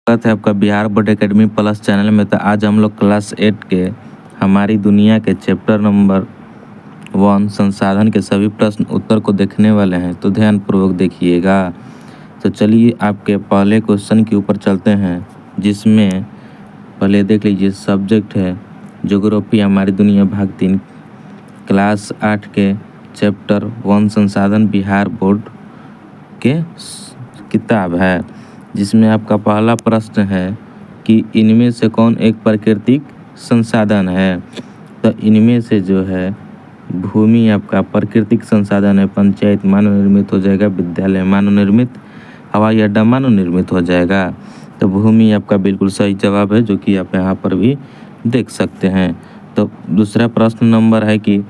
स्वागत है आपका Bihar board academy plus channel में। तो आज हम लोग क्लास 8 के हमारी दुनिया के चैप्टर नंबर 1 संसाधन के सभी प्रश्न उत्तर को देखने वाले हैं, तो ध्यानपूर्वक देखिएगा। तो चलिए आपके पहले क्वेश्चन के ऊपर चलते हैं, जिसमें पहले देख लीजिए सब्जेक्ट है ज्योग्राफी हमारी दुनिया भाग 3 क्लास 8 के चैप्टर 1 संसाधन बिहार बोर्ड के किताब है, जिसमें आपका पहला प्रश्न है कि इनमें से कौन एक प्राकृतिक संसाधन है। तो इनमें से जो है भूमि आपका प्राकृतिक संसाधन है, पंचायत मानव निर्मित हो जाएगा, विद्यालय मानव निर्मित, हवाई अड्डा मानव निर्मित हो जाएगा। तो भूमि आपका बिल्कुल सही जवाब है, जो कि आप यहाँ पर भी देख सकते हैं। तो दूसरा प्रश्न नंबर है कि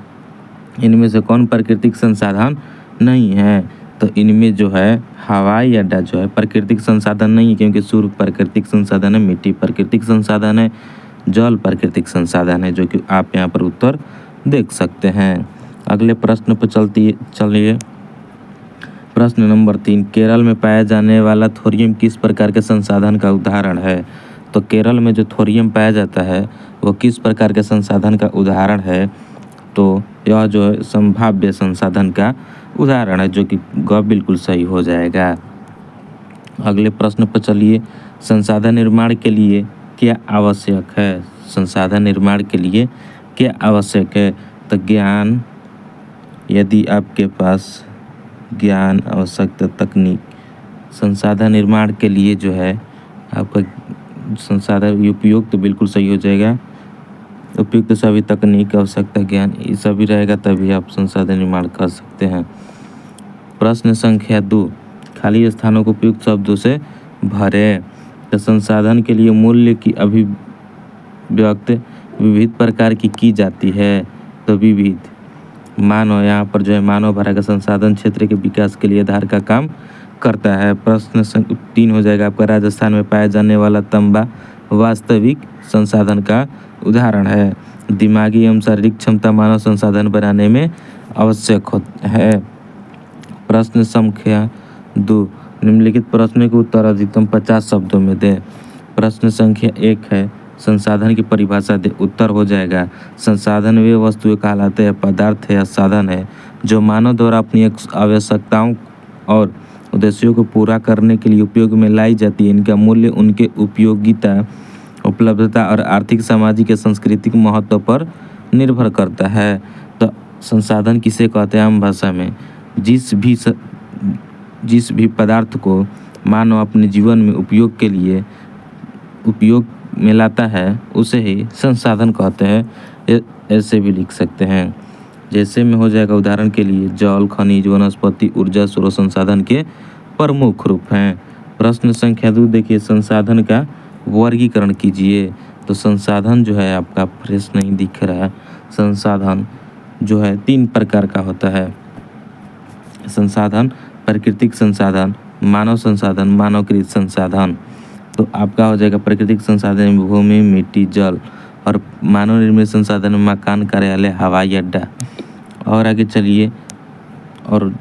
इनमें से कौन प्राकृतिक संसाधन नहीं है। तो इनमें जो है हवाई अड्डा जो है प्राकृतिक संसाधन नहीं है, क्योंकि सूर्य प्राकृतिक संसाधन है, मिट्टी प्राकृतिक संसाधन है, जल प्राकृतिक संसाधन है, जो कि आप यहाँ पर उत्तर देख सकते हैं। अगले प्रश्न पर चलिए प्रश्न नंबर 3, केरल में पाया जाने वाला थोरियम किस प्रकार के संसाधन का उदाहरण है। तो केरल में जो थोरियम पाया जाता है वो किस प्रकार के संसाधन का उदाहरण है। तो यह जो है संभाव्य संसाधन का उदाहरण है, जो कि ग बिल्कुल सही हो जाएगा। अगले प्रश्न पर चलिए, संसाधन निर्माण के लिए क्या आवश्यक है। संसाधन निर्माण के लिए क्या आवश्यक है। तो ज्ञान, यदि आपके पास ज्ञान, आवश्यकता, तकनीक। संसाधन निर्माण के लिए जो है आपका संसाधन उपयोग तो बिल्कुल सही हो जाएगा। उपयुक्त सभी तकनीक, आवश्यकता, ज्ञान ये सभी रहेगा, तभी आप संसाधन निर्माण कर सकते हैं। प्रश्न संख्या 2, खाली स्थानों को उपयुक्त शब्दों से भरें। तो संसाधन के लिए मूल्य की अभिव्यक्ति विविध प्रकार की जाती है। तो विविध मानव, यहाँ पर जो है मानव भरा का संसाधन क्षेत्र के विकास के लिए आधार का काम करता है। प्रश्न 3 हो जाएगा आपका, राजस्थान में पाया जाने वाला तांबा वास्तविक संसाधन का उदाहरण है। दिमागी एवं शारीरिक क्षमता मानव संसाधन बनाने में आवश्यक है। प्रश्न संख्या 2, निम्नलिखित प्रश्न के उत्तर अधिकतम 50 शब्दों में दें। प्रश्न संख्या 1 है, संसाधन की परिभाषा दे। उत्तर हो जाएगा, संसाधन वे वस्तुएं कहलाते हैं, पदार्थ है या साधन है, जो मानव द्वारा अपनी आवश्यकताओं और उद्देश्यों को पूरा करने के लिए उपयोग में लाई जाती है। इनका मूल्य उनके उपयोगिता, उपलब्धता और आर्थिक, सामाजिक या सांस्कृतिक महत्व पर निर्भर करता है। तो संसाधन किसे कहते हैं आम भाषा में, जिस भी पदार्थ को मानव अपने जीवन में उपयोग के लिए उपयोग में लाता है उसे ही संसाधन कहते हैं। ऐसे भी लिख सकते हैं, जैसे में हो जाएगा उदाहरण के लिए जल, खनिज, वनस्पति, ऊर्जा, स्रोत संसाधन के प्रमुख रूप हैं। प्रश्न संख्या 2 देखिए, संसाधन का वर्गीकरण कीजिए। तो संसाधन जो है आपका फ्रेश नहीं दिख रहा है। संसाधन जो है 3 प्रकार का होता है। संसाधन, प्राकृतिक संसाधन, मानव संसाधन, मानवकृत संसाधन। तो आपका हो जाएगा प्राकृतिक संसाधन में भूमि, मिट्टी, जल, और मानव निर्मित संसाधन में मकान, कार्यालय, हवाई अड्डा। और आगे चलिए, और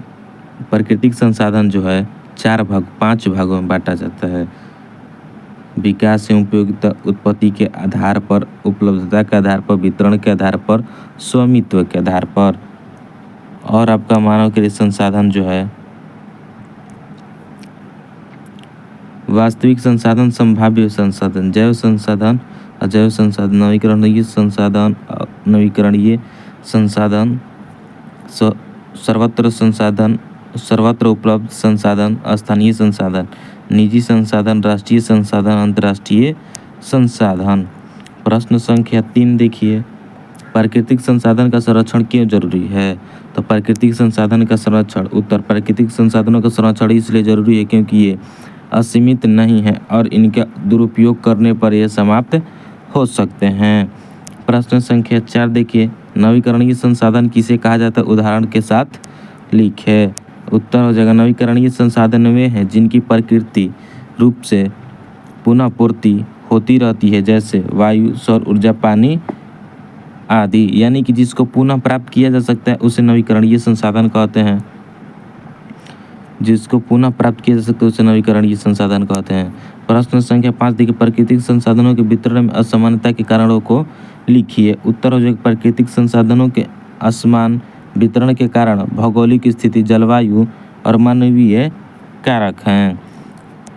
प्राकृतिक संसाधन जो है 5 भागों में बांटा जाता है। विकास एवं उपयोगिता, उत्पत्ति के आधार पर, उपलब्धता के आधार पर, वितरण के आधार पर, स्वामित्व के आधार पर। और आपका मानवकृत संसाधन जो है वास्तविक संसाधन, संभाव्य संसाधन, जैव संसाधन, अजैव संसाधन, नवीकरणीय संसाधन, नवीकरणीय संसाधन, सर्वत्र संसाधन, सर्वत्र उपलब्ध संसाधन, स्थानीय संसाधन, निजी संसाधन, राष्ट्रीय संसाधन, अंतर्राष्ट्रीय संसाधन। प्रश्न संख्या 3 देखिए, प्राकृतिक संसाधन का संरक्षण क्यों जरूरी है। तो प्राकृतिक संसाधन का संरक्षण, उत्तर, प्राकृतिक संसाधनों का संरक्षण इसलिए जरूरी है क्योंकि ये असीमित नहीं है और इनका दुरुपयोग करने पर यह समाप्त हो सकते हैं। प्रश्न संख्या 4 देखिए, नवीकरणीय संसाधन किसे कहा जाता है, उदाहरण के साथ लिखे। उत्तर हो जाएगा, नवीकरणीय संसाधन वे हैं जिनकी प्रकृति रूप से पुनः पूर्ति होती रहती है, जैसे वायु, सौर ऊर्जा, पानी आदि। यानी कि जिसको पुनः प्राप्त किया जा सकता है उसे नवीकरणीय संसाधन कहते हैं। जिसको पुनः प्राप्त किया जा सकता है उसे नवीकरणीय संसाधन कहते हैं। प्रश्न संख्या 5 देखिए, प्राकृतिक संसाधनों के वितरण में असमानता के कारणों को लिखिए। उत्तर हो जाएगा प्राकृतिक संसाधनों के असमान वितरण के कारण भौगोलिक स्थिति, जलवायु और मानवीय कारक हैं।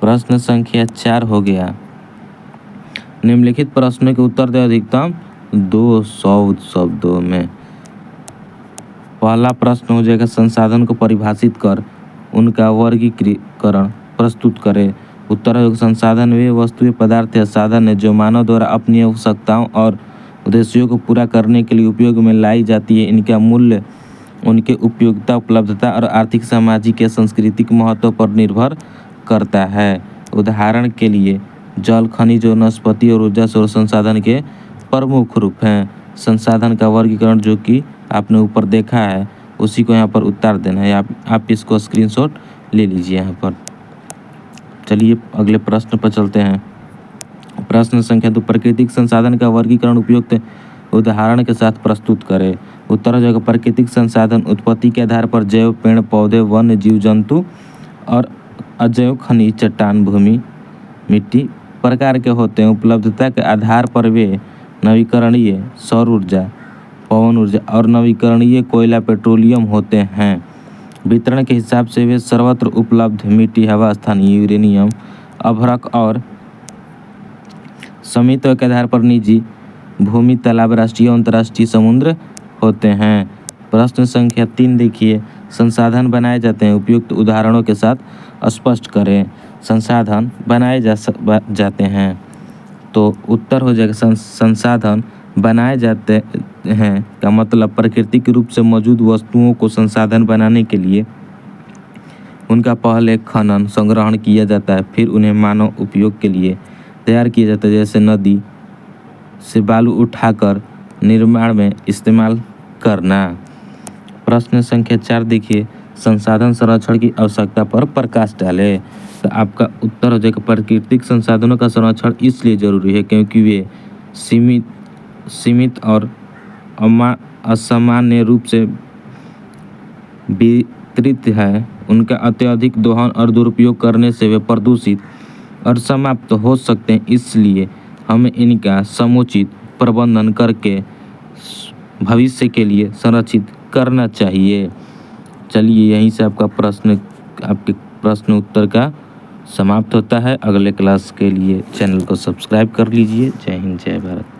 प्रश्न संख्या 4 हो गया, निम्नलिखित प्रश्नों के उत्तर दे अधिकतम 200 शब्दों में। पहला प्रश्न हो जाएगा, संसाधन को परिभाषित कर उनका वर्गीकरण प्रस्तुत करें। उत्तर होगा, संसाधन वे वस्तुएं, पदार्थ या साधन है जो मानव द्वारा अपनी आवश्यकताओं और उद्देश्यों को पूरा करने के लिए उपयोग में लाई जाती है। इनका मूल्य उनके उपयोगिता, उपलब्धता और आर्थिक, सामाजिक या सांस्कृतिक महत्व पर निर्भर करता है। उदाहरण के लिए जल, खनिज, वनस्पति और ऊर्जा स्रोत संसाधन के प्रमुख रूप हैं। संसाधन का वर्गीकरण जो कि आपने ऊपर देखा है उसी को यहाँ पर उत्तर देना है। आप इसको स्क्रीनशॉट ले लीजिए यहाँ पर। चलिए अगले प्रश्न पर चलते हैं। प्रश्न संख्या 2, प्राकृतिक संसाधन का वर्गीकरण उपयुक्त उदाहरण के साथ प्रस्तुत करें। उत्तर हो जाएगा, प्राकृतिक संसाधन उत्पत्ति के आधार पर जैव, पेड़ पौधे, वन्य जीव जंतु और अजैव खनिज, चट्टान, भूमि, मिट्टी प्रकार के होते हैं। उपलब्धता के आधार पर वे नवीकरणीय सौर ऊर्जा, पवन ऊर्जा और नवीकरणीय कोयला, पेट्रोलियम होते हैं। वितरण के हिसाब से वे सर्वत्र उपलब्ध मिट्टी, हवा, स्थानीय यूरेनियम, अभ्रक और स्वामित्व के आधार पर निजी भूमि, तालाब, राष्ट्रीय और अंतर्राष्ट्रीय समुद्र होते हैं। प्रश्न संख्या 3 देखिए, संसाधन बनाए जाते हैं उपयुक्त उदाहरणों के साथ स्पष्ट करें। संसाधन बनाए जाते हैं तो उत्तर हो जाएगा, संसाधन बनाए जाते हैं का मतलब प्राकृतिक रूप से मौजूद वस्तुओं को संसाधन बनाने के लिए उनका पहले खनन, संग्रहण किया जाता है, फिर उन्हें मानव उपयोग के लिए तैयार किया जाता है। जैसे नदी से बालू उठाकर निर्माण में इस्तेमाल करना। प्रश्न संख्या 4 देखिए, संसाधन संरक्षण की आवश्यकता पर प्रकाश डाले। तो आपका उत्तर हो जाएगा, प्राकृतिक संसाधनों का संरक्षण इसलिए जरूरी है क्योंकि वे सीमित और असामान्य रूप से वितरित है। उनका अत्यधिक दोहन और दुरुपयोग करने से वे प्रदूषित और समाप्त हो सकते हैं। इसलिए हमें इनका समुचित प्रबंधन करके भविष्य के लिए संरक्षित करना चाहिए। चलिए यहीं से आपके प्रश्न उत्तर का समाप्त होता है। अगले क्लास के लिए चैनल को सब्सक्राइब कर लीजिए। जय हिंद, जय भारत।